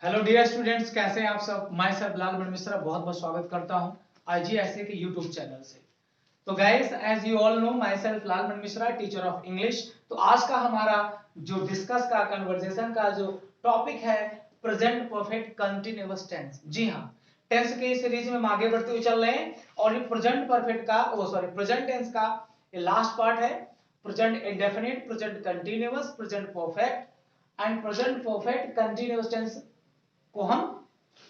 Hello dear students, कैसे हैं आप सब। मैं सर लालमण मिश्रा बहुत बहुत स्वागत करता हूं आईजीएसए के यूट्यूब चैनल से। तो guys, as you all know, myself Lalman Mishra, teacher of English. तो आज का हमारा जो डिस्कस का कन्वर्सेशन का जो टॉपिक है, प्रेजेंट परफेक्ट कंटिन्यूअस टेंस। जी हाँ, टेंस के सीरीज में हम आगे बढ़ते हुए चल रहे हैं और ये प्रेजेंट परफेक्ट का प्रेजेंट टेंस का ये लास्ट पार्ट है। Present indefinite, present continuous, present perfect and present perfect continuous tense को हम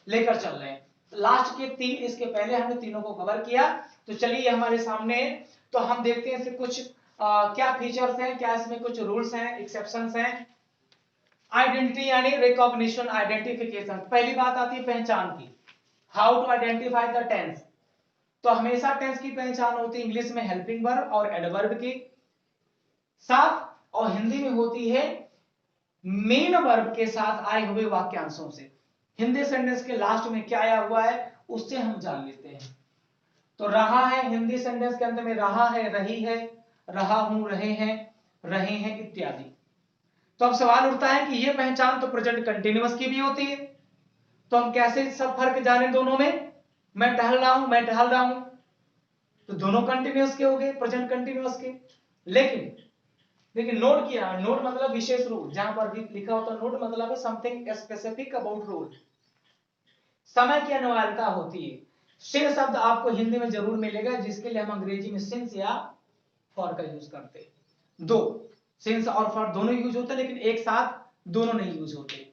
लेकर चल रहे हैं। लास्ट के तीन, इसके पहले हमने तीनों को कवर किया। तो चलिए हमारे सामने है, तो हम देखते हैं कुछ क्या फीचर्स हैं, क्या इसमें कुछ रूल्स हैं, एक्सेप्शंस हैं। आइडेंटिटी यानी रिकॉग्निशन, आइडेंटिफिकेशन। पहली बात आती है पहचान की। How to identify the tense. तो हमेशा टेंस की पहचान होती है इंग्लिश में हेल्पिंग वर्ब और एडवर्ब की साथ, और हिंदी में होती है मेन वर्ब के साथ आए हुए वाक्यांशों से। हिंदी सेंटेंस के लास्ट में क्या आया हुआ है उससे हम जान लेते हैं। तो रहा है, हिंदी सेंटेंस के अंत में रहा है, रही है, रहा हूं, रहे हैं इत्यादि। तो अब सवाल उठता है कि ये पहचान तो प्रेजेंट कंटिन्यूअस की भी होती है, तो हम कैसे सब फर्क जाने दोनों में। मैं टहल रहा हूं, मैं टहल रहा हूं, तो दोनों कंटिन्यूअस के हो गए, प्रेजेंट कंटिन्यूअस के। लेकिन देखिए, नोट किया, नोट मतलब विशेष रूल। जहां पर भी लिखा होता है नोट मतलब है समथिंग स्पेसिफिक अबाउट रूल। समय की अनिवार्यता होती है। सिंस शब्द आपको हिंदी में जरूर मिलेगा, जिसके लिए हम अंग्रेजी में सिंस या फॉर का यूज करते हैं। दो, सिंस और फॉर दोनों यूज होते हैं, लेकिन एक साथ दोनों नहीं यूज होते।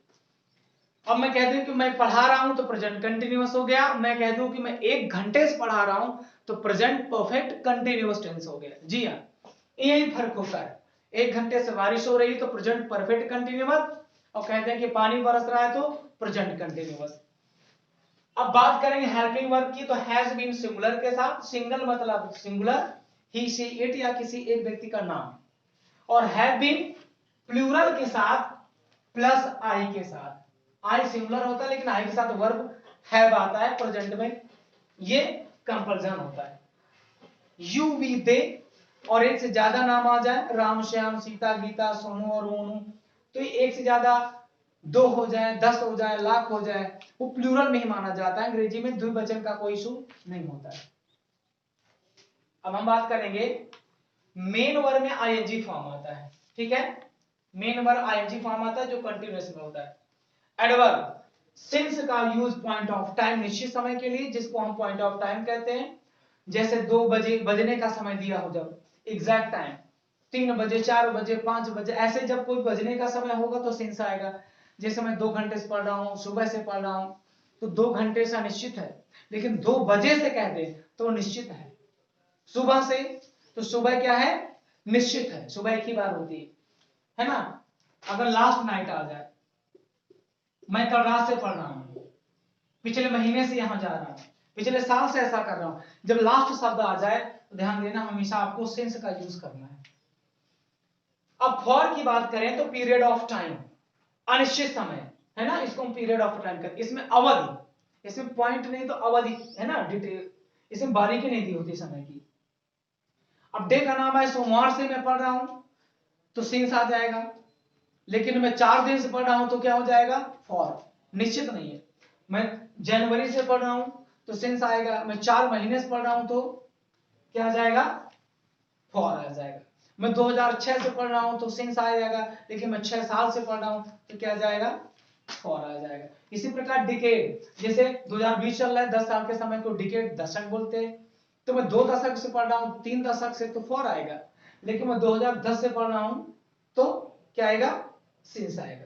अब मैं कह दूं कि मैं पढ़ा रहा हूं तो प्रेजेंट कंटिन्यूअस हो गया। मैं कह दूं कि मैं 1 घंटे से पढ़ा रहा हूं तो प्रेजेंट परफेक्ट कंटिन्यूअस टेंस हो गया। जी हाँ, यही फर्क होता है। 1 घंटे से बारिश हो रही है तो प्रेजेंट परफेक्ट कंटिन्यूअस, और कहते हैं कि पानी बरस रहा है तो प्रेजेंट कंटिन्यूअस। अब बात करेंगे हेल्पिंग वर्ब की, तो हैज बीन सिंगुलर के साथ। सिंगल मतलब सिंगुलर, ही सी इट या किसी एक व्यक्ति का नाम, और हैव बीन प्लूरल के साथ प्लस आई के साथ। आई सिंगुलर होता है लेकिन आई के साथ वर्ब हैव आता है प्रेजेंट में, ये कंपल्सन होता है। यू वी दे, और एक से ज्यादा नाम आ जाए, राम श्याम सीता गीता सोनू और मोनू, तो ये एक से ज्यादा 2 हो जाए, 10 हो जाए, लाख हो जाए, वो प्लूरल में ही माना जाता है। अंग्रेजी में द्विवचन का कोई इशू नहीं होता है। अब हम बात करेंगे मेन वर्ब में आईएनजी फॉर्म आता है। ठीक है, मेन वर्ब आईएनजी फॉर्म आता है जो कंटिन्यूअस में होता है। एडवर्ब सिंस का यूज पॉइंट ऑफ टाइम, निश्चित समय के लिए, जिसको हम पॉइंट ऑफ टाइम कहते हैं। जैसे 2 बजे बजने का समय दिया हो, जब एग्जैक्ट टाइम 3 बजे, 4 बजे, 5 बजे, ऐसे जब कोई बजने का समय होगा तो सिंस आएगा। जैसे मैं 2 घंटे से पढ़ रहा हूं, सुबह से पढ़ रहा हूं, तो 2 घंटे से निश्चित है, लेकिन 2 बजे से कह दे तो निश्चित है। सुबह से, तो सुबह क्या है, निश्चित है, सुबह एक ही बार होती है ना। अगर लास्ट नाइट आ जाए, मैं कल रात से पढ़ रहा हूं, पिछले महीने से यहां जा रहा हूं, पिछले साल से ऐसा कर रहा हूं, जब लास्ट शब्द आ जाए तो ध्यान देना हमेशा आपको सिंस का यूज करना है। अब फॉर की बात करें तो पीरियड ऑफ टाइम, अनिश्चित समय है ना, इसको हम पीरियड ऑफ टाइम कहते हैं। इसमें अवधि, इसमें पॉइंट नहीं तो अवधि है ना, डिटेल, इसमें बारीकी नहीं दी होती समय की। अब डे का नाम है, सोमवार से मैं पढ़ रहा हूं तो सिंस आ जाएगा, लेकिन मैं 4 दिन से पढ़ रहा हूं तो क्या हो जाएगा, फॉर, निश्चित नहीं है। मैं जनवरी से पढ़ रहा हूं तो सिंस आएगा, मैं 4 महीने से पढ़ रहा हूं तो क्या आ जाएगा, फॉर आ जाएगा। मैं 2006 से पढ़ रहा हूं तो सिंस आ जाएगा, लेकिन मैं 6 साल से पढ़ रहा हूं तो क्या आ जाएगा, फॉर आ जाएगा। इसी प्रकार डिकेड, जैसे 2020 चल रहा है, 10 साल के समय को डिकेड, दशक बोलते हैं, तो मैं 2 दशक से पढ़ रहा हूं, 3 दशक से, तो फॉर आएगा। लेकिन मैं 2010 से पढ़ रहा हूं तो क्या आएगा, सिंस आएगा।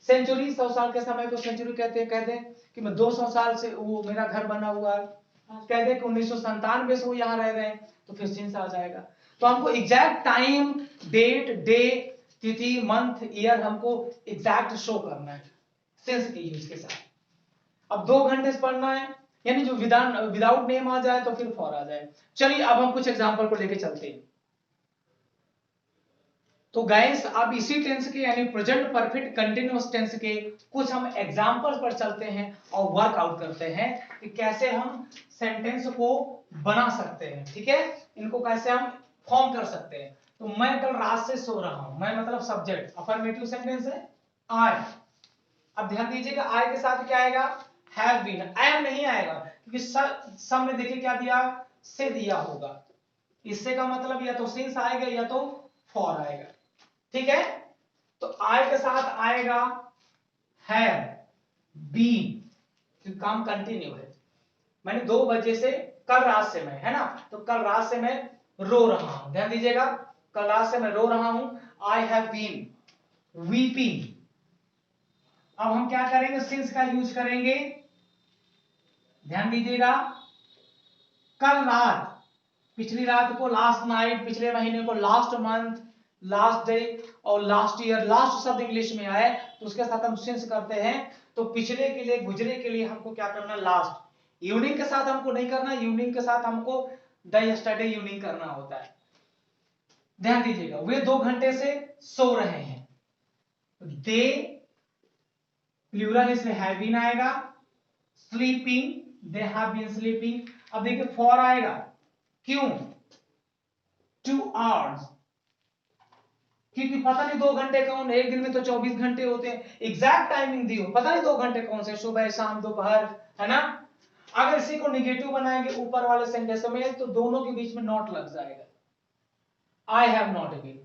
सेंचुरी, 100 साल के समय को सेंचुरी कहते हैं कि मैं 200 साल से वो मेरा घर बना हुआ है, कहते हैं कि 1997 से वो यहाँ रह रहे हैं तो फिर सिंस आ जाएगा। तो हमको एग्जैक्ट टाइम, डेट, डे, तिथि, मंथ, ईयर हमको एग्जैक्ट शो करना है सिंस के यूज के साथ। अब 2 घंटे से पढ़ना है, यानी जो विदाउट नेम आ जाए तो फिर फॉर आ जाए। चलिए अब हम कुछ एग्जांपल को लेके चलते हैं। तो गाइस, अब इसी टेंस के यानी प्रेजेंट परफेक्ट कंटिन्यूअस टेंस के कुछ हम एग्जांपल्स पर चलते हैं और वर्कआउट करते हैं कि कैसे हम सेंटेंस को बना सकते हैं। ठीक है, इनको कैसे हम फॉर्म कर सकते हैं। तो मैं कल रात से सो रहा हूं, मैं मतलब सब्जेक्ट, अफर्मेटिव सेंटेंस है आई, अब ध्यान दीजिएगा आई के साथ क्या आएगा, हैव बीन, एम नहीं आएगा क्योंकि सब में देखिए क्या दिया, से दिया होगा। इससे का मतलब या तो सिंस आएगा या तो फॉर आएगा, ठीक है। तो आई के साथ आएगा हैव बीन, तो काम कंटिन्यू है। मैंने 2 बजे से, कल रात से मैं, है ना, तो कल रात से मैं रो रहा हूं, ध्यान दीजिएगा, कल रात से मैं रो रहा हूं, आई हैव बीन वीपिंग। अब हम क्या करेंगे, सिंस का यूज करेंगे, ध्यान दीजिएगा, कल रात, पिछली रात को लास्ट नाइट, पिछले महीने को लास्ट मंथ, लास्ट डे और लास्ट ईयर, लास्ट शब्द इंग्लिश में आए तो उसके साथ हम सिंस करते हैं। तो पिछले के लिए, गुजरे के लिए हमको क्या करना, लास्ट। इवनिंग के साथ हमको नहीं करना, इवनिंग के साथ हमको द यस्टरडे इवनिंग करना होता है। ध्यान दीजिएगा, वे 2 घंटे से सो रहे हैं, दे प्लूरल इसमें हैव बीन आएगा, sleeping, they have been sleeping. अब देखिए फॉर आएगा, क्यों, 2 आवर्स, क्योंकि पता नहीं 2 घंटे कौन, एक दिन में तो 24 घंटे होते हैं, एग्जैक्ट टाइमिंग दी हो, पता नहीं 2 घंटे कौन से, सुबह शाम दोपहर, है ना। अगर इसी को निगेटिव बनाएंगे ऊपर वाले सेंटेंस में तो दोनों के बीच में नॉट लग जाएगा, I have not been,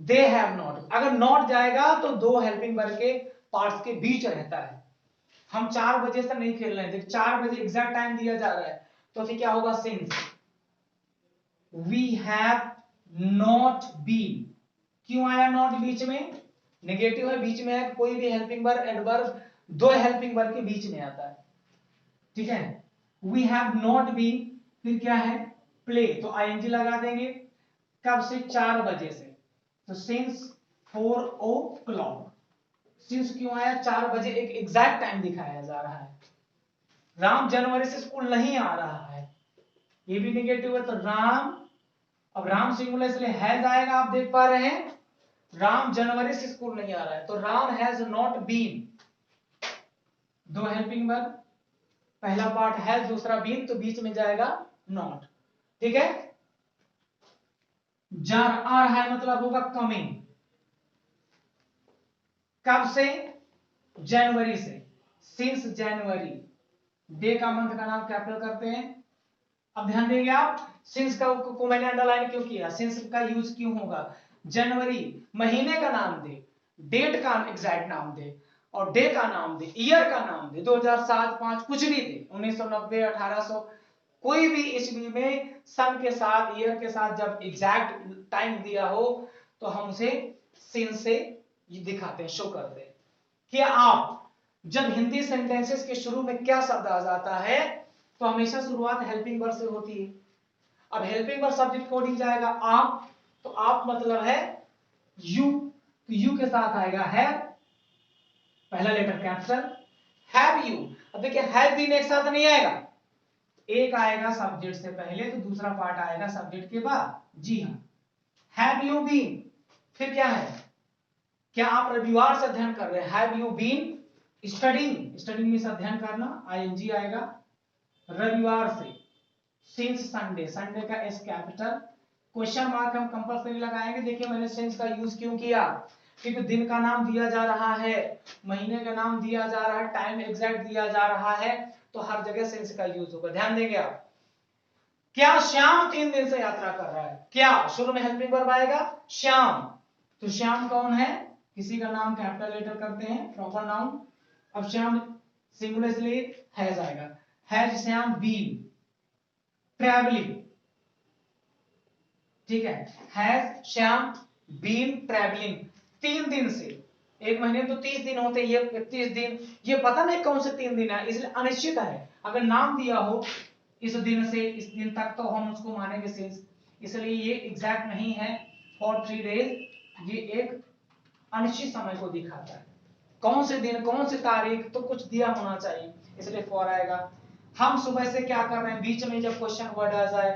they have not. अगर नॉट जाएगा तो 2 हेल्पिंग वर्ब के पार्ट्स के बीच रहता है। हम 4 बजे से नहीं खेल रहे हैं, 4 बजे एग्जैक्ट टाइम दिया जा रहा है, तो फिर क्या होगा, since we have not been. क्यों आया नॉट बीच में, नेगेटिव है, बीच में है, कोई भी helping verb, adverb 2 helping verb के बीच में आता है, ठीक है। वी हैव नॉट बीन, फिर क्या है, प्ले, तो आईएनजी लगा देंगे, कब से, 4 बजे से, तो सिंस 4 o'clock। सिंस क्यों आया, 4 बजे एक एग्जैक्ट टाइम दिखाया जा रहा है। राम जनवरी से स्कूल नहीं आ रहा है, ये भी नेगेटिव है, तो राम, अब राम सिंगुलर इसलिए हैज आएगा, आप देख पा रहे हैं, राम जनवरी से स्कूल नहीं आ रहा है, तो Ram has not been, 2 helping verb, पहला पार्ट हैज, दूसरा बीन, तो बीच में जाएगा नॉट, ठीक है। जा आ रहा है मतलब होगा कमिंग, कब से, जनवरी से, सिंस जनवरी, डे का मंथ का नाम कैपिटल करते हैं। अब ध्यान देंगे आप, सिंस का को मैंने अंडरलाइन क्यों किया, सिंस का यूज क्यों होगा, जनवरी महीने का नाम दे, डेट का एग्जैक्ट नाम दे, और डे का नाम दे, ईयर का नाम दे, 2007, 5 कुछ भी दे, 1990, 1800, कोई भी ईस्वी में सन के साथ, ईयर के साथ जब एग्जैक्ट टाइम दिया हो तो हम उसे सिंस से दिखाते हैं, शो करते हैं। क्या आप जब हिंदी सेंटेंसेस के शुरू में क्या शब्द आ जाता है तो हमेशा शुरुआत हेल्पिंग वर्ब से होती है। अब हेल्पिंग वर्ब सब्जेक्ट कोडिंग जाएगा आप, तो आप मतलब है यू, तो यू के साथ आएगा हैव, पहला लेटर कैपिटल, हैव यू। अब देखिए हैव बीन एक साथ नहीं आएगा, एक आएगा सब्जेक्ट से पहले तो दूसरा पार्ट आएगा सब्जेक्ट के बाद, जी हां, हैव यू बीन, फिर क्या है, क्या आप रविवार से अध्ययन कर रहे हैं, have you been studying, studying में अध्ययन करना, आईएनजी आएगा, रविवार से, सिंस संडे, संडे का एस कैपिटल, क्वेश्चन मार्क हम कंपल्सरी लगाएंगे। देखिए मैंने सिंस का यूज क्यों किया, क्योंकि दिन का नाम दिया जा रहा है, महीने का नाम दिया जा रहा है, टाइम एग्जैक्ट दिया जा रहा है, तो हर जगह सिंस का यूज होगा। ध्यान देंगे आप, क्या श्याम 3 दिन से यात्रा कर रहा है, क्या शुरू में हेल्पिंग वर्ब आएगा, श्याम, तो श्याम कौन है, किसी का नाम कैपिटल लेटर करते हैं, प्रॉपर नाउन। अब श्याम सिंगुलर इसलिए हैज आएगा, हैज श्याम बीन ट्रैवलिंग, ठीक है, हैज श्याम बीन ट्रैवलिंग 3 दिन से, एक महीने में तो 30 दिन होते हैं, ये 31 दिन, ये पता नहीं कौन से 3 दिन है, इसलिए अनिश्चित है। अगर नाम दिया हो इस दिन से इस दिन तक तो हम उसको मानेंगे सिंस, इसलिए ये एग्जैक्ट नहीं है फॉर 3 डेज, ये एक अनिश्चित समय को दिखाता है, कौन से दिन, कौन सी तारीख, तो कुछ दिया होना चाहिए, इसलिए फॉर आएगा। हम सुबह से क्या कर रहे हैं, बीच में जब क्वेश्चन वर्ड आ जाए,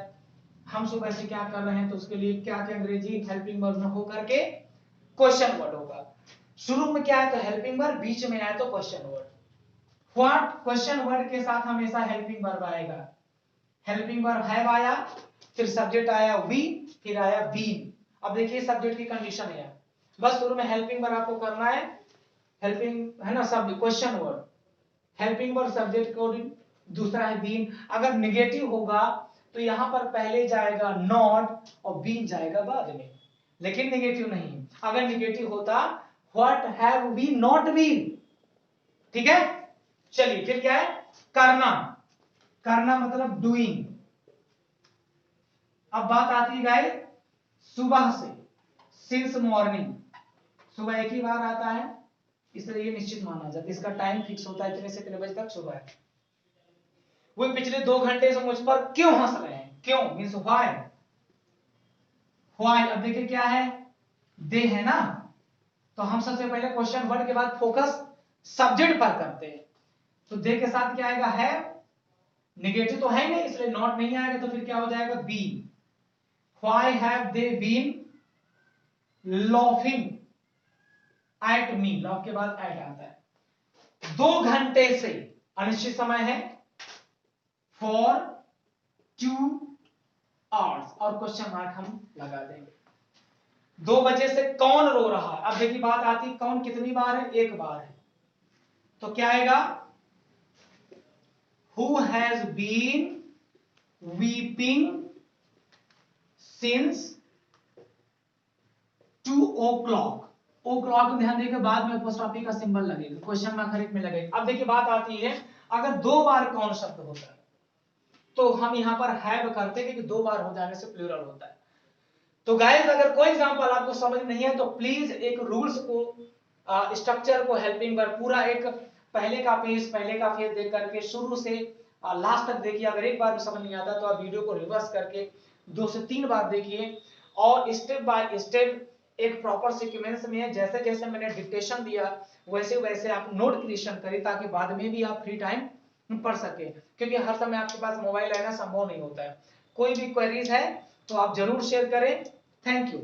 हम सुबह से क्या कर रहे हैं, तो उसके लिए क्या क्या अंग्रेजी हेल्पिंग वर्ब न होकर के क्वेश्चन वर्ड होगा। शुरू में क्या है तो हेल्पिंग वर्ब, बीच में आए तो question word. What, question word के साथ हमेशा हेल्पिंग वर्ब आएगा, हेल्पिंग वर्ब हैव आया, फिर सब्जेक्ट आया वी, फिर आया बीन। अब देखिए सब्जेक्ट की कंडीशन है, बस शुरू में हेल्पिंग वर्ब आपको करना है, हेल्पिंग है ना, सब question word, helping word subject को, दूसरा है बीन। अगर निगेटिव होगा तो यहां पर पहले जाएगा नॉट और बीन जाएगा बाद में, लेकिन निगेटिव नहीं। अगर निगेटिव होता what have we not been, ठीक है। चलिए फिर क्या है, करना, करना मतलब डूइंग। अब बात आती है गाइस सुबह से, सिंस मॉर्निंग, सुबह एक ही बार आता है इसलिए ये निश्चित माना जाता है, इसका टाइम फिक्स होता है इतने से इतने बजे तक सुबह है। वो पिछले 2 घंटे से मुझ पर क्यों हंस रहे हैं, क्यों मींस व्हाई, व्हाई। अब देखिए क्या है, दे है ना, तो हम सबसे पहले क्वेश्चन वर्ड के बाद फोकस सब्जेक्ट पर करते हैं। तो दे के साथ क्या आएगा, है, निगेटिव तो है नहीं इसलिए नॉट नहीं आएगा, तो फिर क्या हो जाएगा, been. Why have they been laughing at me, laugh के बाद एट आता है। 2 घंटे से अनिश्चित समय है, फॉर 2 आवर्स, और क्वेश्चन मार्क हम लगा देंगे। 2 बजे से कौन रो रहा है, अब देखिए बात आती है कौन कितनी बार है, एक बार है, तो क्या आएगा, who has been weeping since 2 o'clock। O'clock ध्यान देकर बाद में अपोस्ट्रोफी का सिंबल लगेगा, क्वेश्चन मार्क हर एक में लगेगा। अब देखिए बात आती है अगर 2 बार कौन शब्द होता है तो हम यहां पर हैव करते हैं क्योंकि 2 बार हो जाने से प्लूरल होता है। तो गाइस अगर कोई एग्जांपल आपको समझ नहीं है तो प्लीज एक रूल्स को, स्ट्रक्चर को, हेल्पिंग वर्ब पूरा एक पहले का पेज देख करके शुरू से लास्ट तक देखिए। अगर एक बार में समझ नहीं आता तो आप वीडियो को रिवर्स करके 2 से 3 बार देखिए, और स्टेप बाय स्टेप एक प्रॉपर सीक्वेंस में है, जैसे जैसे मैंने डिक्टेशन दिया वैसे वैसे आप नोट क्रिएशन करें ताकि बाद में भी आप फ्री टाइम पढ़ सके, क्योंकि हर समय आपके पास मोबाइल रहना संभव नहीं होता है। कोई भी क्वेरीज है तो आप जरूर शेयर करें। Thank you.